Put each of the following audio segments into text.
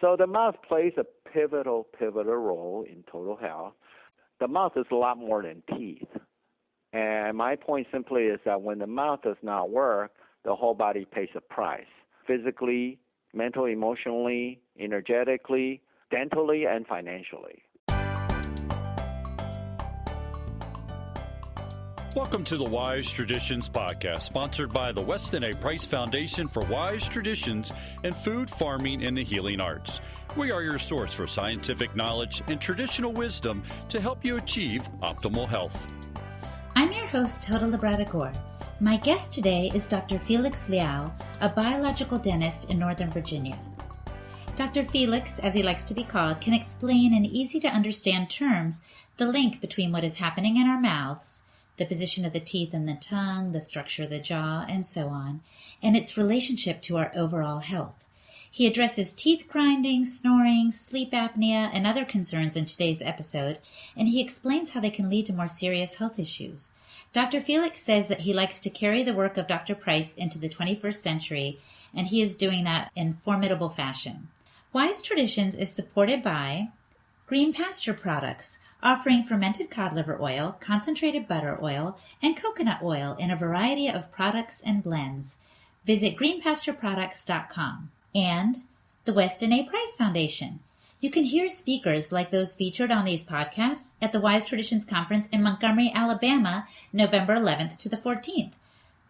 So the mouth plays a pivotal role in total health. The mouth is a lot more than teeth. And my point simply is that when the mouth does not work, the whole body pays a price. Physically, mentally, emotionally, energetically, dentally, and financially. Welcome to the Wise Traditions Podcast, sponsored by the Weston A Foundation for Wise Traditions in Food, Farming, and the Healing Arts. We are your source for scientific knowledge and traditional wisdom to help you achieve optimal health. I'm your host, Toda Labrador. My guest today is Dr. Felix Liao, a biological dentist in Northern Virginia. Dr. Felix, as he likes to be called, can explain in easy-to-understand terms the link between what is happening in our mouths, the position of the teeth and the tongue, the structure of the jaw, and so on, and its relationship to our overall health. He addresses teeth grinding, snoring, sleep apnea, and other concerns in today's episode, and he explains how they can lead to more serious health issues. Dr. Felix says that he likes to carry the work of Dr. Price into the 21st century, and he is doing that in formidable fashion. Wise Traditions is supported by Green Pasture Products, offering fermented cod liver oil, concentrated butter oil, and coconut oil in a variety of products and blends. Visit greenpastureproducts.com. And the Weston A Foundation. You can hear speakers like those featured on these podcasts at the Wise Traditions Conference in Montgomery, Alabama, November 11th to the 14th.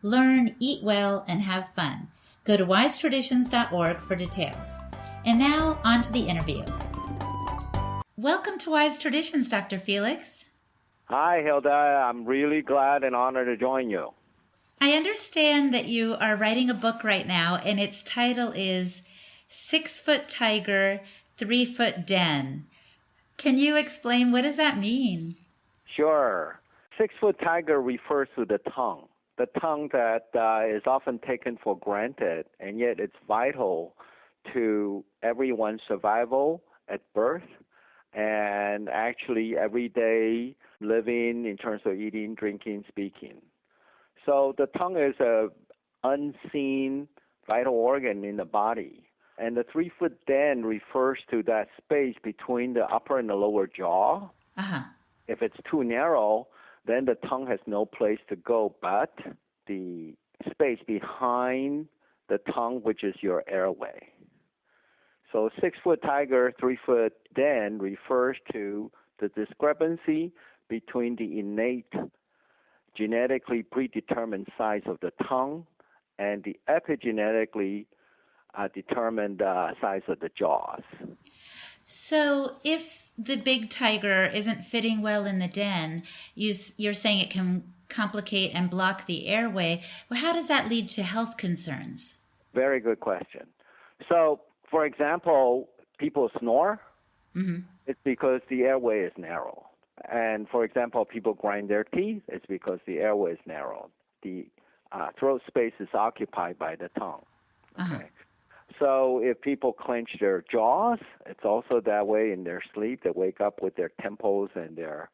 Learn, eat well, and have fun. Go to wisetraditions.org for details. And now, on to the interview. Welcome to Wise Traditions, Dr. Felix. Hi, Hilda. I'm really glad and honored to join you. I understand that you are writing a book right now, and its title is 6-Foot Tiger, 3-Foot Den. Can you explain what does that mean? Sure. 6-Foot Tiger refers to the tongue that is often taken for granted, and yet it's vital to everyone's survival at birth and actually everyday living in terms of eating, drinking, speaking. So the tongue is an unseen vital organ in the body. And the 3-foot den refers to that space between the upper and the lower jaw. Uh-huh. If it's too narrow, then the tongue has no place to go but the space behind the tongue, which is your airway. So 6-foot tiger, 3-foot den refers to the discrepancy between the innate, genetically predetermined size of the tongue and the epigenetically determined size of the jaws. So if the big tiger isn't fitting well in the den, you're saying it can complicate and block the airway. Well, how does that lead to health concerns? Very good question. So, for example, people snore. Mm-hmm. It's because the airway is narrow. And, for example, people grind their teeth. It's because the airway is narrow. The throat space is occupied by the tongue. Okay. Uh-huh. So if people clench their jaws, it's also that way in their sleep. They wake up with their temples and their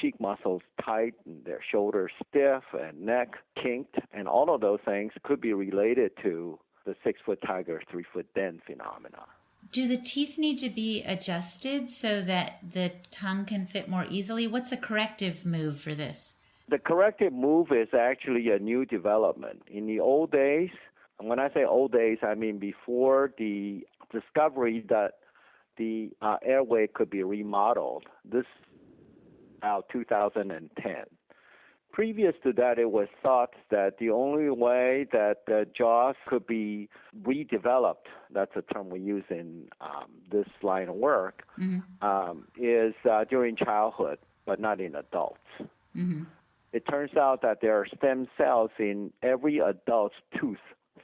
cheek muscles tight and their shoulders stiff and neck kinked. And all of those things could be related to the 6-foot tiger, 3-foot den phenomena. Do the teeth need to be adjusted so that the tongue can fit more easily? What's a corrective move for this? The corrective move is actually a new development. In the old days, and when I say old days, I mean before the discovery that the airway could be remodeled. This is about 2010. Previous to that, it was thought that the only way that the jaws could be redeveloped, that's a term we use in this line of work, is during childhood, but not in adults. Mm-hmm. It turns out that there are stem cells in every adult's tooth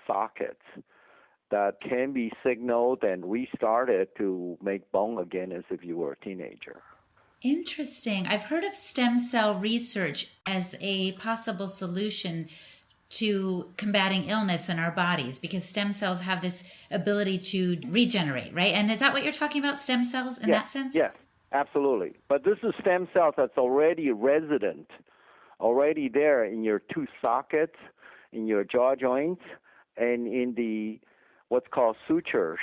sockets that can be signaled and restarted to make bone again as if you were a teenager. Interesting. I've heard of stem cell research as a possible solution to combating illness in our bodies because stem cells have this ability to regenerate, right? And is that what you're talking about, stem cells in that sense? Yes, absolutely. But this is stem cells that's already resident, already there in your tooth sockets, in your jaw joints, and in the what's called sutures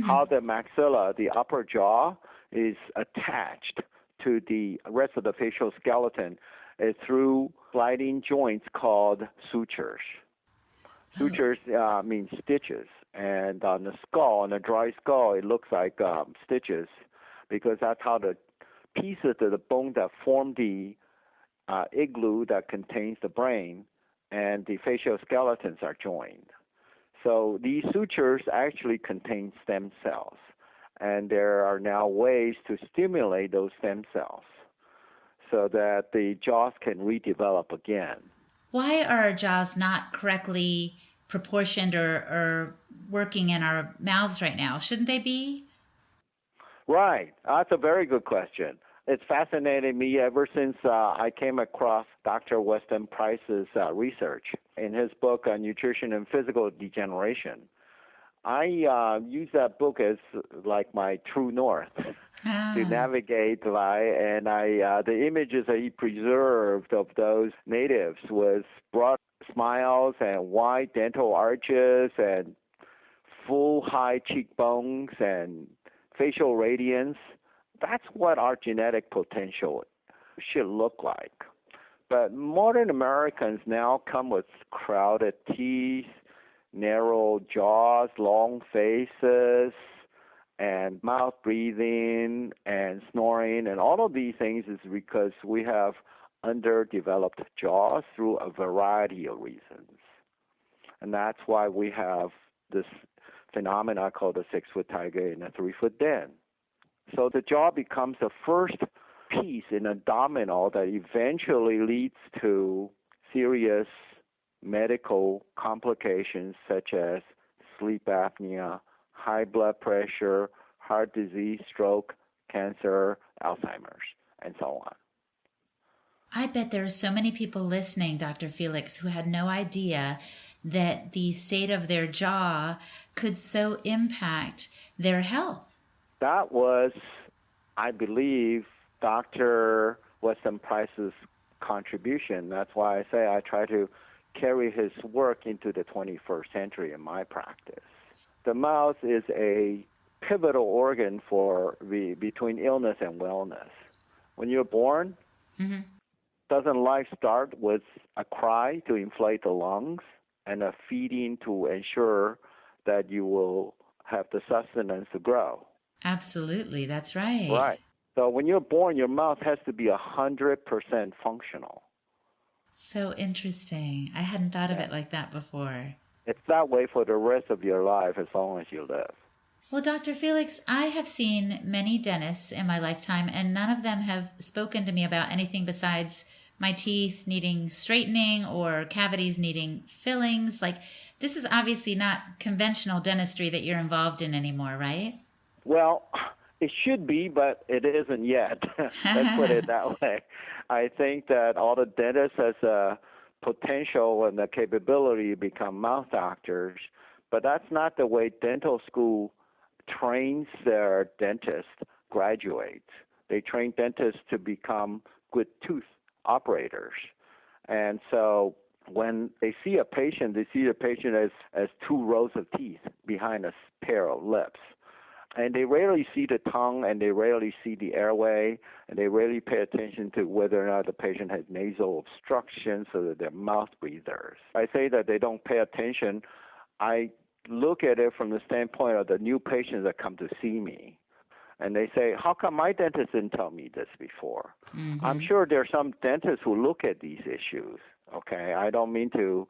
how the maxilla, the upper jaw, is attached to the rest of the facial skeleton through sliding joints called sutures. Sutures mean stitches. And on the skull, on a dry skull, it looks like stitches because that's how the pieces of the bone that form the igloo that contains the brain and the facial skeletons are joined. So these sutures actually contain stem cells, and there are now ways to stimulate those stem cells so that the jaws can redevelop again. Why are our jaws not correctly proportioned or working in our mouths right now? Shouldn't they be? Right. That's a very good question. It's fascinated me ever since I came across Dr. Weston Price's research in his book on nutrition and physical degeneration. I use that book as like my true north to navigate by, and the images that he preserved of those natives was broad smiles and wide dental arches and full high cheekbones and facial radiance. That's what our genetic potential should look like. But modern Americans now come with crowded teeth, narrow jaws, long faces, and mouth breathing and snoring, and all of these things is because we have underdeveloped jaws through a variety of reasons. And that's why we have this phenomena called a 6-foot tiger in a 3-foot den. So the jaw becomes the first piece in a domino that eventually leads to serious medical complications such as sleep apnea, high blood pressure, heart disease, stroke, cancer, Alzheimer's, and so on. I bet there are so many people listening, Dr. Felix, who had no idea that the state of their jaw could so impact their health. That was, I believe, Dr. Weston Price's contribution. That's why I say I try to carry his work into the 21st century in my practice. The mouth is a pivotal organ for between illness and wellness. When you're born, doesn't life start with a cry to inflate the lungs and a feeding to ensure that you will have the sustenance to grow? Absolutely, that's right. Right. So when you're born, your mouth has to be 100% functional. So interesting. I hadn't thought of it like that before. It's that way for the rest of your life as long as you live. Well, Dr. Felix, I have seen many dentists in my lifetime, and none of them have spoken to me about anything besides my teeth needing straightening or cavities needing fillings. Like, this is obviously not conventional dentistry that you're involved in anymore, right? Well, it should be, but it isn't yet. Let's put it that way. I think that all the dentists has a potential and the capability to become mouth doctors, but that's not the way dental school trains their dentists graduates. They train dentists to become good tooth operators. And so when they see a patient, they see the patient as 2 rows of teeth behind a pair of lips. And they rarely see the tongue, and they rarely see the airway, and they rarely pay attention to whether or not the patient has nasal obstruction so that they're mouth breathers. I say that they don't pay attention. I look at it from the standpoint of the new patients that come to see me. And they say, how come my dentist didn't tell me this before? I'm sure there are some dentists who look at these issues, okay? I don't mean to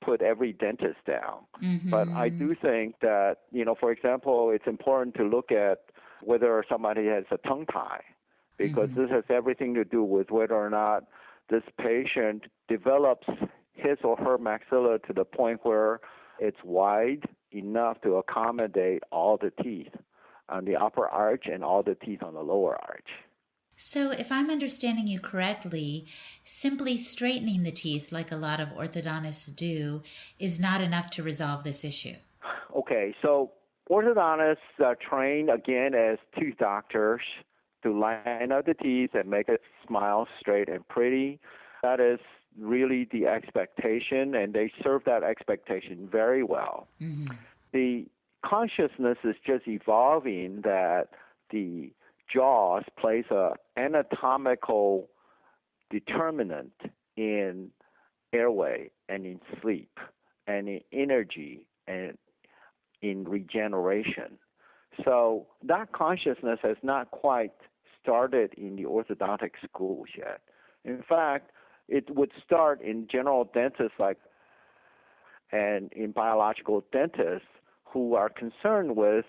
put every dentist down. But I do think that, for example, it's important to look at whether somebody has a tongue tie, because this has everything to do with whether or not this patient develops his or her maxilla to the point where it's wide enough to accommodate all the teeth on the upper arch and all the teeth on the lower arch. So if I'm understanding you correctly, simply straightening the teeth, like a lot of orthodontists do, is not enough to resolve this issue. Okay, so orthodontists are trained, again, as tooth doctors to line up the teeth and make it smile straight and pretty. That is really the expectation, and they serve that expectation very well. The consciousness is just evolving that the jaws plays an anatomical determinant in airway and in sleep and in energy and in regeneration. So that consciousness has not quite started in the orthodontic schools yet. In fact, it would start in general dentists and in biological dentists who are concerned with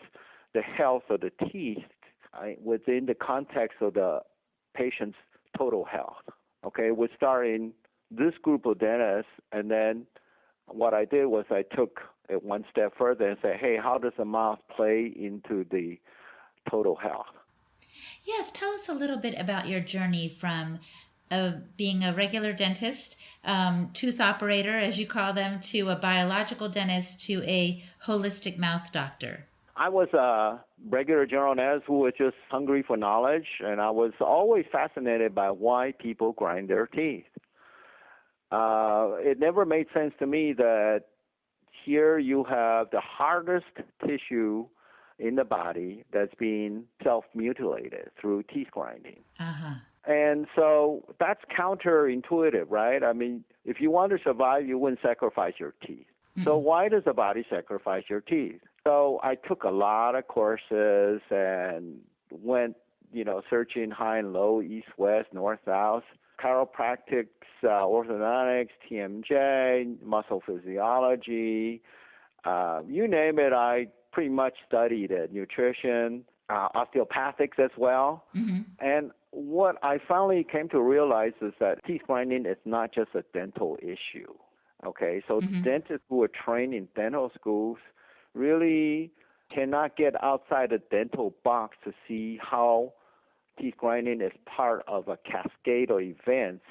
the health of the teeth within the context of the patient's total health. Okay, we start in this group of dentists, and then what I did was I took it one step further and said, hey, how does the mouth play into the total health? Yes, tell us a little bit about your journey from being a regular dentist, tooth operator, as you call them, to a biological dentist, to a holistic mouth doctor. I was a regular general dentist who was just hungry for knowledge, and I was always fascinated by why people grind their teeth. It never made sense to me that here you have the hardest tissue in the body that's being self-mutilated through teeth grinding. Uh-huh. And so that's counterintuitive, right? I mean, if you want to survive, you wouldn't sacrifice your teeth. Mm-hmm. So why does the body sacrifice your teeth? So I took a lot of courses and went, searching high and low, east, west, north, south, chiropractics, orthodontics, TMJ, muscle physiology, you name it, I pretty much studied it, nutrition, osteopathics as well. Mm-hmm. And what I finally came to realize is that teeth grinding is not just a dental issue. Okay, so mm-hmm. dentists who are trained in dental schools really cannot get outside the dental box to see how teeth grinding is part of a cascade of events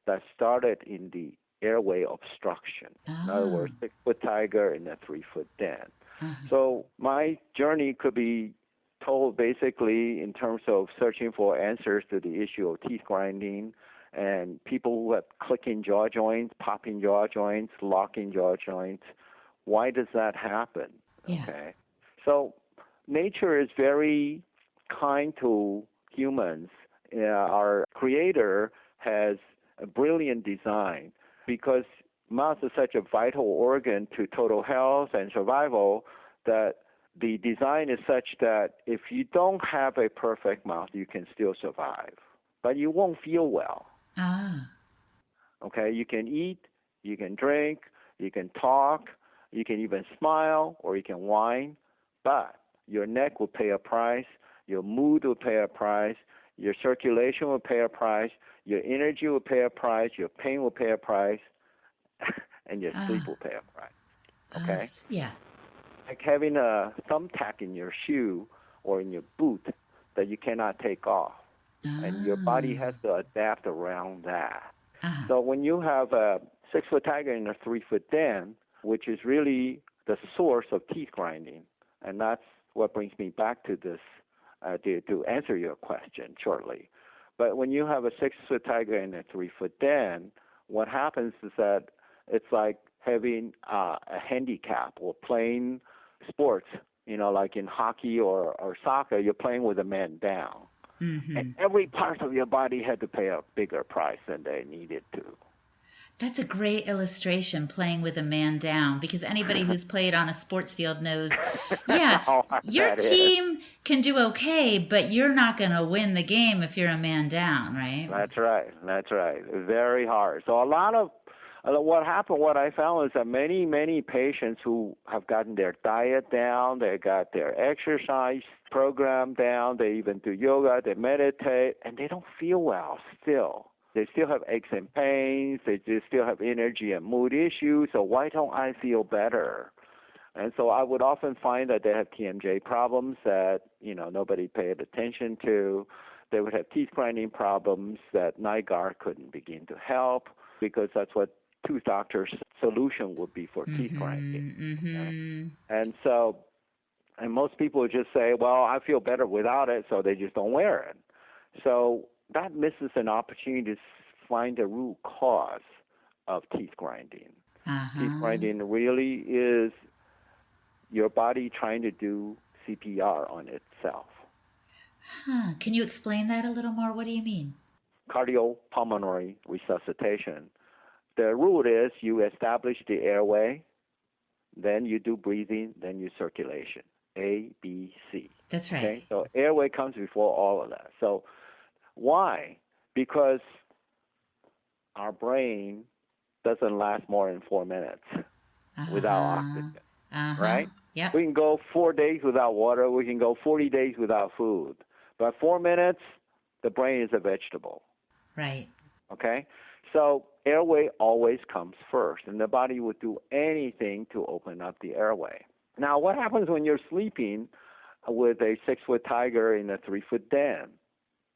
that started in the airway obstruction. In other words, 6-foot tiger and a 3-foot dent. So my journey could be told basically in terms of searching for answers to the issue of teeth grinding and people who have clicking jaw joints, popping jaw joints, locking jaw joints. Why does that happen? Yeah. Okay. So nature is very kind to humans. Our creator has a brilliant design because mouth is such a vital organ to total health and survival that the design is such that if you don't have a perfect mouth, you can still survive, but you won't feel well. Okay, you can eat, you can drink, you can talk, you can even smile, or you can whine, but your neck will pay a price, your mood will pay a price, your circulation will pay a price, your energy will pay a price, your pain will pay a price, and your sleep will pay a price. Okay? Yeah. Like having a thumbtack in your shoe or in your boot that you cannot take off. And your body has to adapt around that. So when you have a 6-foot tiger and a 3-foot dent, which is really the source of teeth grinding, and that's what brings me back to this, to answer your question shortly. But when you have a 6-foot tiger and a 3-foot dent, what happens is that it's like having a handicap or playing sports, like in hockey or soccer, you're playing with a man down. Mm-hmm. And every part of your body had to pay a bigger price than they needed to. That's a great illustration, playing with a man down, because anybody who's played on a sports field knows, your team can do okay, but you're not going to win the game if you're a man down, right? That's right. Very hard. So what I found is that many patients who have gotten their diet down, they got their exercise program down, they even do yoga, they meditate, and they don't feel well still. They still have aches and pains, they still have energy and mood issues, so why don't I feel better? And so I would often find that they have TMJ problems that, nobody paid attention to. They would have teeth grinding problems that night guard couldn't begin to help, because that's what tooth doctor's solution would be for teeth grinding. Mm-hmm. Okay? And most people would just say, well, I feel better without it, so they just don't wear it. So that misses an opportunity to find the root cause of teeth grinding. Teeth grinding really is your body trying to do CPR on itself. Huh. Can you explain that a little more? What do you mean? Cardiopulmonary resuscitation. The rule is you establish the airway, then you do breathing, then you circulation. A, B, C. That's right. Okay? So airway comes before all of that. So why? Because our brain doesn't last more than 4 minutes without oxygen, right? Yep. We can go 4 days without water. We can go 40 days without food. But 4 minutes, the brain is a vegetable. Right. Okay? So airway always comes first, and the body would do anything to open up the airway. Now, what happens when you're sleeping with a 6-foot tiger in a 3-foot den?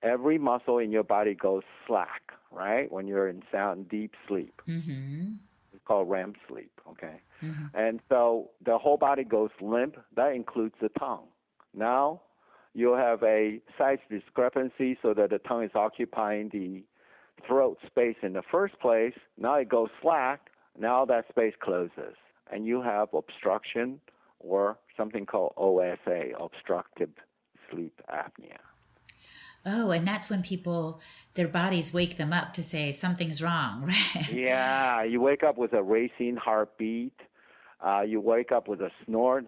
Every muscle in your body goes slack, right? When you're in sound, deep sleep. Mm-hmm. It's called REM sleep, okay? Mm-hmm. And so the whole body goes limp. That includes the tongue. Now you'll have a size discrepancy so that the tongue is occupying the throat space in the first place. Now it goes slack. Now that space closes. And you have obstruction or something called OSA, obstructive sleep apnea. Oh, and that's when people, their bodies wake them up to say something's wrong, right? Yeah, you wake up with a racing heartbeat. You wake up with a snort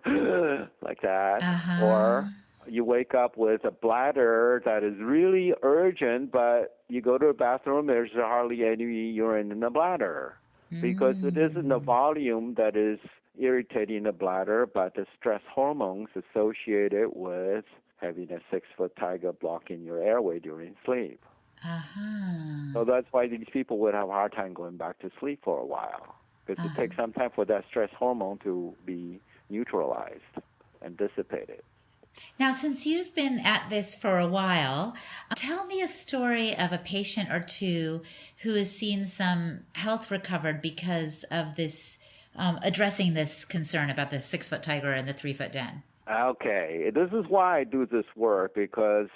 like that. Or you wake up with a bladder that is really urgent, but you go to the bathroom, there's hardly any urine in the bladder because it isn't the volume that is irritating the bladder, but the stress hormones associated with having a 6-foot tiger blocking your airway during sleep. So that's why these people would have a hard time going back to sleep for a while, because it takes some time for that stress hormone to be neutralized and dissipated. Now, since you've been at this for a while, tell me a story of a patient or two who has seen some health recovered because of this, addressing this concern about the 6-foot tiger and the 3-foot den. Okay, this is why I do this work, because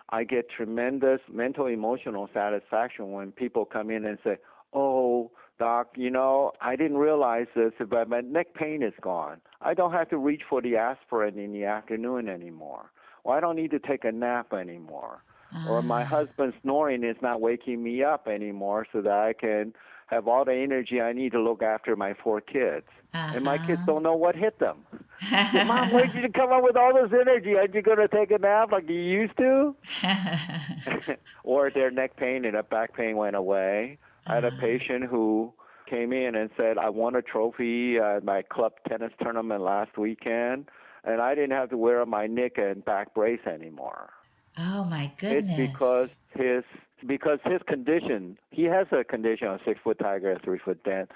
I get tremendous mental, emotional satisfaction when people come in and say, oh, doc, you know, I didn't realize this, but my neck pain is gone. I don't have to reach for the aspirin in the afternoon anymore. Or I don't need to take a nap anymore. Or my husband's snoring is not waking me up anymore so that I can have all the energy I need to look after my 4 kids. And my kids don't know what hit them. So, Mom, where'd you come up with all this energy? Aren't you going to take a nap like you used to? Or their neck pain and their back pain went away. I had a patient who came in and said, I won a trophy at my club tennis tournament last weekend, and I didn't have to wear my neck and back brace anymore. Oh, my goodness. It's because his condition, he has a condition on 6-foot tiger, a 3-foot den.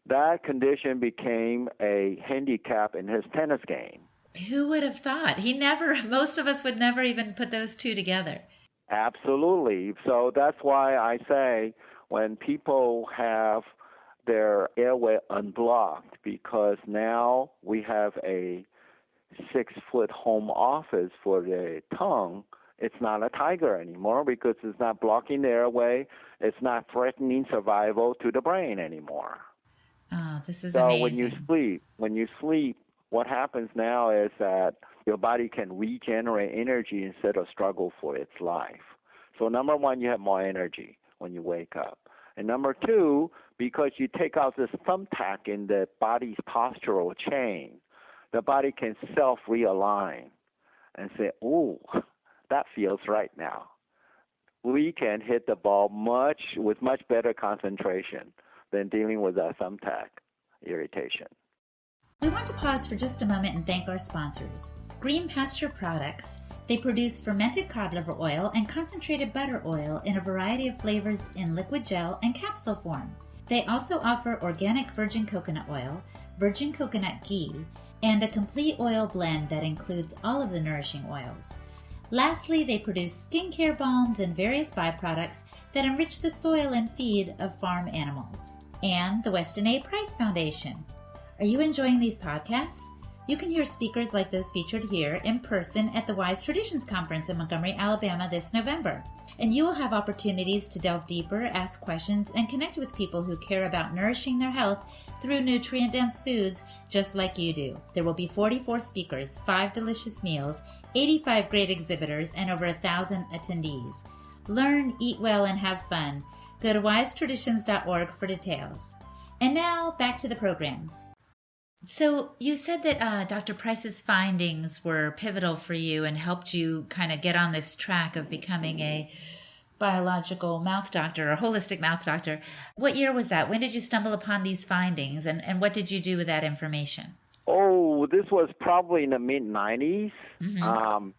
That condition became a handicap in his tennis game. Who would have thought? Most of us would never even put those two together. Absolutely. So that's why I say when people have their airway unblocked, because now we have a 6-foot home office for the tongue, it's not a tiger anymore because it's not blocking the airway. It's not threatening survival to the brain anymore. Oh, this is amazing. So when you sleep, what happens now is that your body can regenerate energy instead of struggle for its life. So number one, you have more energy when you wake up. And number two, because you take out this thumbtack in the body's postural chain, the body can self-realign and say, ooh, that feels right now. We can hit the ball with much better concentration than dealing with a thumbtack irritation. We want to pause for just a moment and thank our sponsors. Green Pasture Products. They produce fermented cod liver oil and concentrated butter oil in a variety of flavors in liquid gel and capsule form. They also offer organic virgin coconut oil, virgin coconut ghee, and a complete oil blend that includes all of the nourishing oils. Lastly, they produce skincare balms and various byproducts that enrich the soil and feed of farm animals. And the Weston A. Price Foundation. Are you enjoying these podcasts? You can hear speakers like those featured here in person at the Wise Traditions Conference in Montgomery, Alabama this November. And you will have opportunities to delve deeper, ask questions, and connect with people who care about nourishing their health through nutrient-dense foods just like you do. There will be 44 speakers, 5 delicious meals, 85 great exhibitors, and over 1,000 attendees. Learn, eat well, and have fun. Go to wisetraditions.org for details. And now, back to the program. So you said that Dr. Price's findings were pivotal for you and helped you kind of get on this track of becoming a biological mouth doctor or holistic mouth doctor. What year was that? When did you stumble upon these findings, and what did you do with that information? Oh, this was probably in the mid-'90s. Mm-hmm.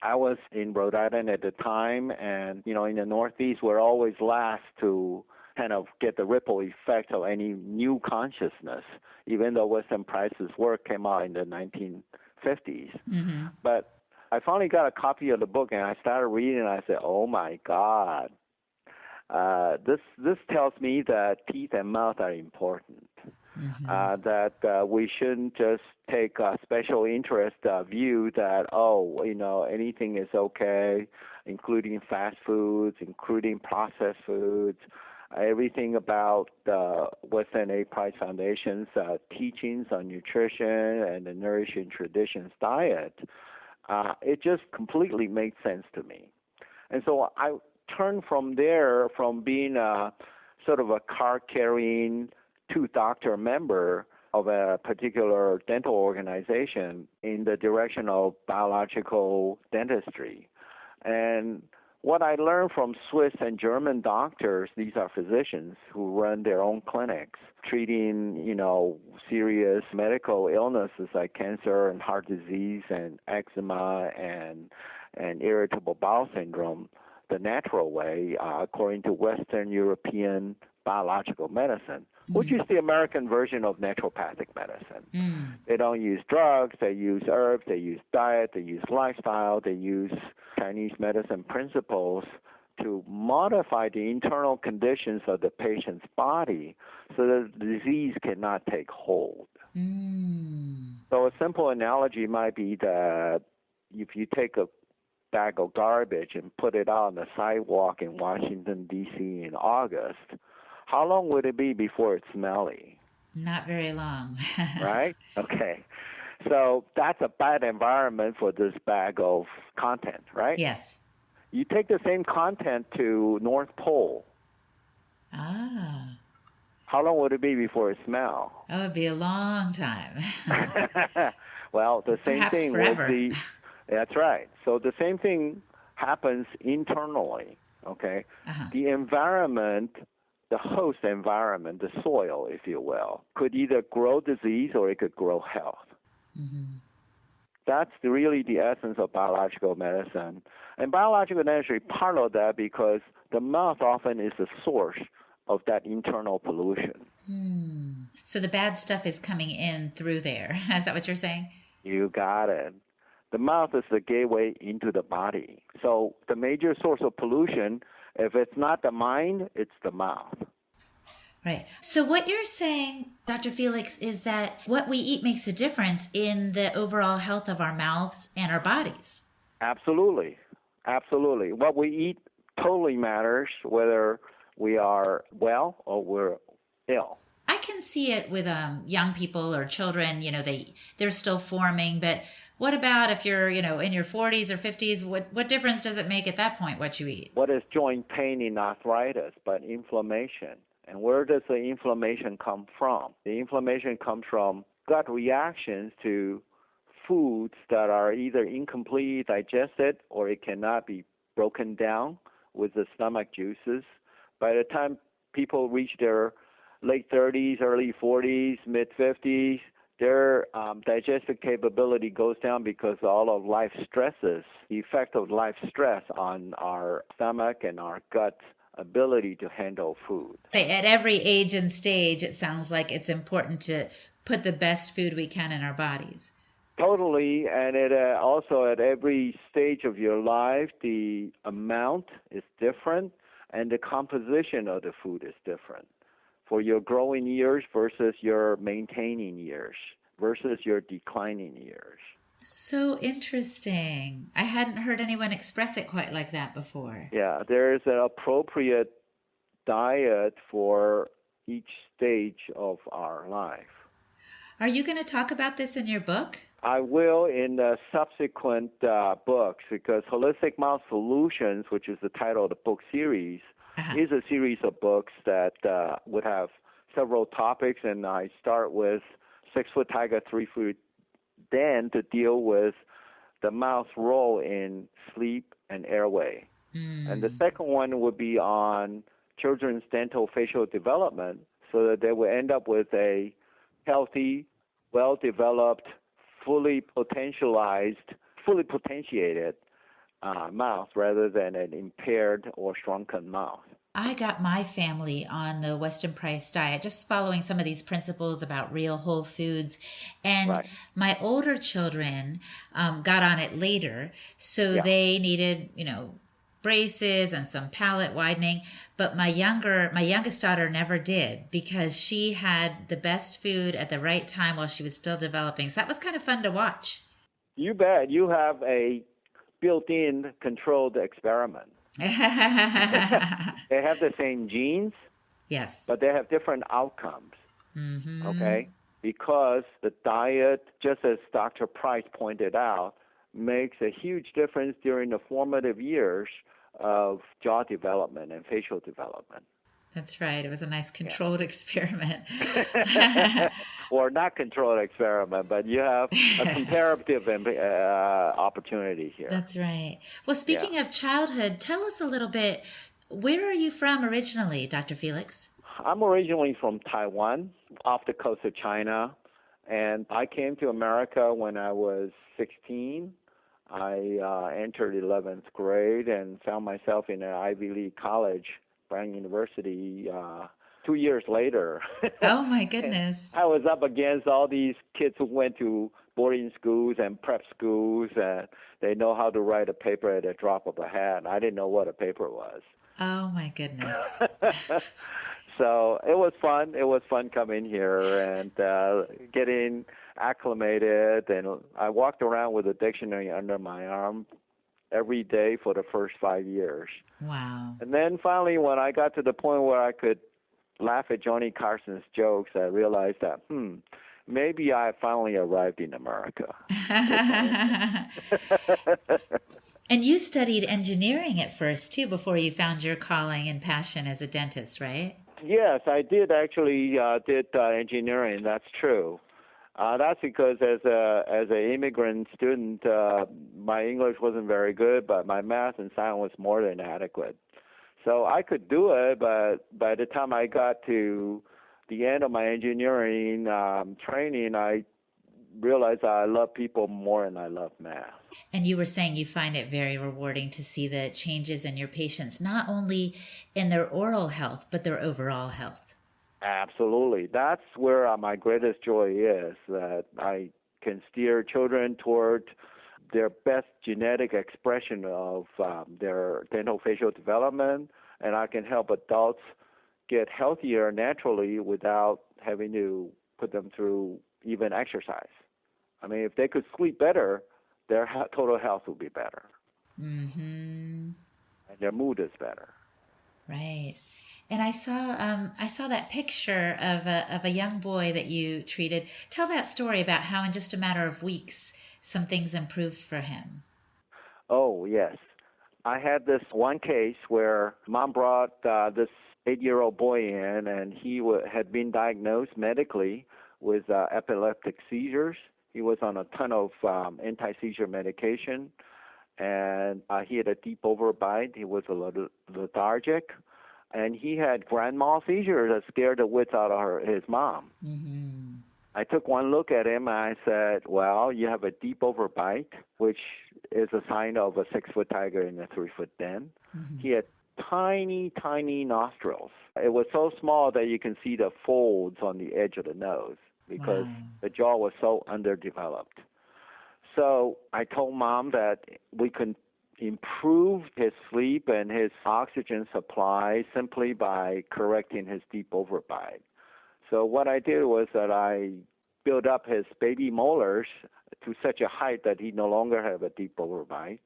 I was in Rhode Island at the time, and, in the Northeast, we're always last to kind of get the ripple effect of any new consciousness, even though Weston Price's work came out in the 1950s. Mm-hmm. But I finally got a copy of the book, and I started reading, and I said, oh, my God. This tells me that teeth and mouth are important. Mm-hmm. That we shouldn't just take a special interest view that, anything is okay, including fast foods, including processed foods, everything about the Weston A. Price Foundation's teachings on nutrition and the Nourishing Traditions diet. It just completely made sense to me. And so I turned from there, from being sort of a card-carrying tooth-doctor member of a particular dental organization in the direction of biological dentistry. And what I learned from Swiss and German doctors, these are physicians who run their own clinics, treating, serious medical illnesses like cancer and heart disease and eczema and irritable bowel syndrome, the natural way, according to Western European biological medicine, which is the American version of naturopathic medicine. Mm. They don't use drugs, they use herbs, they use diet, they use lifestyle, they use Chinese medicine principles to modify the internal conditions of the patient's body so that the disease cannot take hold. Mm. So a simple analogy might be that if you take a bag of garbage and put it out on the sidewalk in Washington, D.C. in August, how long would it be before it's smelly? Not very long. Right? Okay. So that's a bad environment for this bag of content, right? Yes. You take the same content to North Pole. Ah. How long would it be before it smells? Oh, it'd be a long time. Well, the same Perhaps thing forever. with that's right. So the same thing happens internally, okay? Uh-huh. The environment, the host environment, the soil, if you will, could either grow disease or it could grow health. Mm-hmm. That's really the essence of biological medicine. And biological dentistry part of that because the mouth often is the source of that internal pollution. So the bad stuff is coming in through there. Is that what you're saying? You got it. The mouth is the gateway into the body. So the major source of pollution, if it's not the mind, it's the mouth. Right. So what you're saying, Dr. Felix, is that what we eat makes a difference in the overall health of our mouths and our bodies. Absolutely. Absolutely. What we eat totally matters, whether we are well or we're ill. I can see it with young people or children, they're still forming, but what about if you're, in your 40s or 50s, what difference does it make at that point what you eat? What is joint pain in arthritis but inflammation? And where does the inflammation come from? The inflammation comes from gut reactions to foods that are either incompletely digested or it cannot be broken down with the stomach juices. By the time people reach their late 30s, early 40s, mid-50s, their digestive capability goes down because all of life stresses, the effect of life stress on our stomach and our gut ability to handle food. At every age and stage, it sounds like it's important to put the best food we can in our bodies. Totally, and it also at every stage of your life, the amount is different and the composition of the food is different for your growing years versus your maintaining years. versus your declining years. So interesting. I hadn't heard anyone express it quite like that before. Yeah, there's an appropriate diet for each stage of our life. Are you going to talk about this in your book? I will in the subsequent books, because Holistic Mouth Solutions, which is the title of the book series, is a series of books that would have several topics, and I start with 6-foot tiger, 3-foot den to deal with the mouth's role in sleep and airway. And the second one would be on children's dental facial development, so that they will end up with a healthy, well-developed, fully potentiated mouth rather than an impaired or shrunken mouth. I got my family on the Weston Price diet, just following some of these principles about real whole foods. And my older children got on it later, so they needed, braces and some palate widening. But my youngest daughter never did, because she had the best food at the right time while she was still developing. So that was kind of fun to watch. You bet. You have a built-in controlled experiment. They have the same genes, yes, but they have different outcomes. Mm-hmm. Okay? Because the diet, just as Dr. Price pointed out, makes a huge difference during the formative years of jaw development and facial development. That's right. It was a nice controlled experiment. Or not controlled experiment, but you have a comparative opportunity here. That's right. Well, speaking of childhood, tell us a little bit, where are you from originally, Dr. Felix? I'm originally from Taiwan, off the coast of China, and I came to America when I was 16. I entered 11th grade and found myself in an Ivy League college, Brown University, 2 years later. Oh, my goodness. I was up against all these kids who went to boarding schools and prep schools, and they know how to write a paper at a drop of a hat. I didn't know what a paper was. Oh, my goodness. So it was fun. It was fun coming here and getting acclimated. And I walked around with a dictionary under my arm every day for the first 5 years. Wow. And then finally, when I got to the point where I could laugh at Johnny Carson's jokes, I realized that, maybe I finally arrived in America. And you studied engineering at first, too, before you found your calling and passion as a dentist, right? Yes, I did actually did engineering. That's true. That's because as an immigrant student, my English wasn't very good, but my math and science was more than adequate. So I could do it, but by the time I got to the end of my engineering training, I realized I love people more than I love math. And you were saying you find it very rewarding to see the changes in your patients, not only in their oral health, but their overall health. Absolutely. That's where my greatest joy is, that I can steer children toward their best genetic expression of their dental facial development, and I can help adults get healthier naturally without having to put them through even exercise. I mean, if they could sleep better, their total health would be better. Mm-hmm. And their mood is better. Right. And I saw that picture of a young boy that you treated. Tell that story about how in just a matter of weeks some things improved for him. Oh, yes. I had this one case where mom brought this 8-year-old boy in, and he had been diagnosed medically with epileptic seizures. He was on a ton of anti-seizure medication, and he had a deep overbite. He was a little lethargic, and he had grand mal seizures that scared the wits out of his mom. Mm-hmm. I took one look at him, and I said, well, you have a deep overbite, which is a sign of a 6-foot tiger in a 3-foot den. Mm-hmm. He had tiny, tiny nostrils. It was so small that you can see the folds on the edge of the nose because the jaw was so underdeveloped. So I told mom that we could improve his sleep and his oxygen supply simply by correcting his deep overbite. So what I did was that I built up his baby molars to such a height that he no longer have a deep overbite.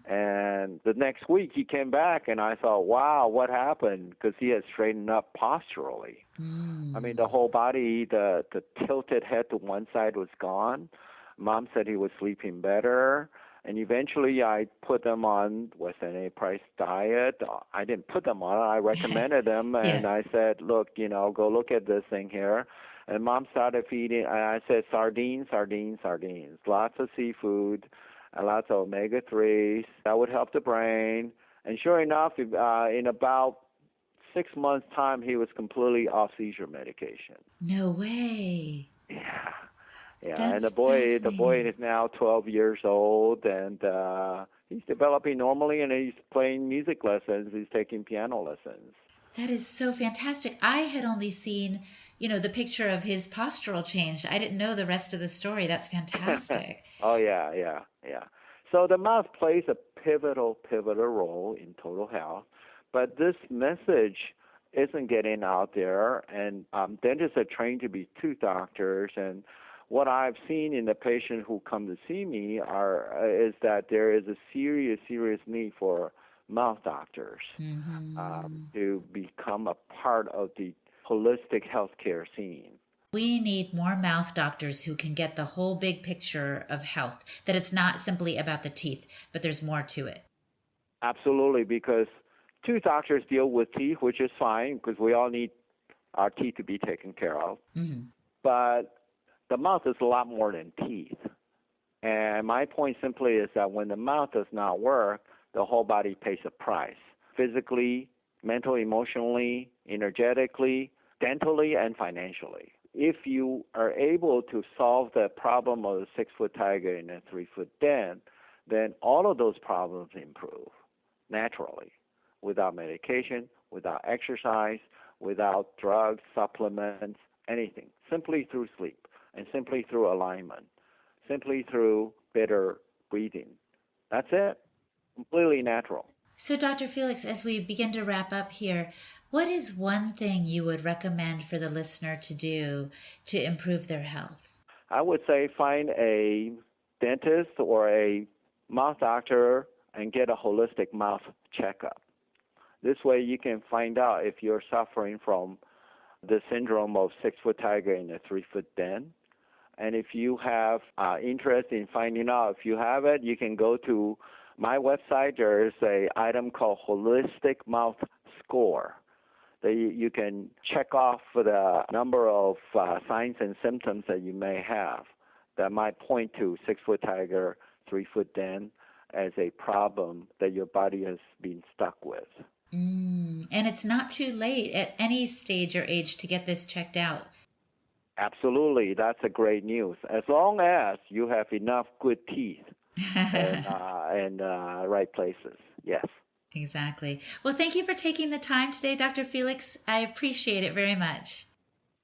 And the next week he came back, and I thought, wow, what happened? Because he had straightened up posturally. I mean, the whole body, the tilted head to one side was gone. Mom said he was sleeping better. And eventually I put them on Weston A price diet. I didn't put them on. I recommended them. And I said, look, go look at this thing here. And Mom started feeding. And I said, sardines, sardines, sardines. Lots of seafood. Lots of omega-3s. That would help the brain. And sure enough, in about 6 months' time, he was completely off seizure medication. No way. Yeah. That's and the boy is now 12 years old, and he's developing normally, and he's playing music lessons. He's taking piano lessons. That is so fantastic. I had only seen, the picture of his postural change. I didn't know the rest of the story. That's fantastic. Oh, yeah. So the mouth plays a pivotal role in total health, but this message isn't getting out there, and dentists are trained to be tooth doctors, and what I've seen in the patients who come to see me is that there is a serious need for mouth doctors to become a part of the holistic healthcare scene. We need more mouth doctors who can get the whole big picture of health, that it's not simply about the teeth, but there's more to it. Absolutely, because tooth doctors deal with teeth, which is fine, because we all need our teeth to be taken care of. But the mouth is a lot more than teeth. And my point simply is that when the mouth does not work, the whole body pays a price. Physically, mentally, emotionally, energetically, dentally, and financially. If you are able to solve the problem of a 6-foot tiger in a 3-foot den, then all of those problems improve naturally, without medication, without exercise, without drugs, supplements, anything, simply through sleep, and simply through alignment, simply through better breathing. That's it. Completely natural. So, Dr. Felix, as we begin to wrap up here, what is one thing you would recommend for the listener to do to improve their health? I would say find a dentist or a mouth doctor and get a holistic mouth checkup. This way you can find out if you're suffering from the syndrome of 6-foot tiger in a 3-foot den. And if you have interest in finding out if you have it, you can go to my website. There is an item called Holistic Mouth Score. That you can check off the number of signs and symptoms that you may have that might point to 6-foot tiger, 3-foot den as a problem that your body has been stuck with. And it's not too late at any stage or age to get this checked out. Absolutely. That's a great news. As long as you have enough good teeth and right places. Yes. Exactly. Well, thank you for taking the time today, Dr. Felix. I appreciate it very much.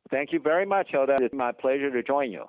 Thank you very much, Hilda. It's my pleasure to join you.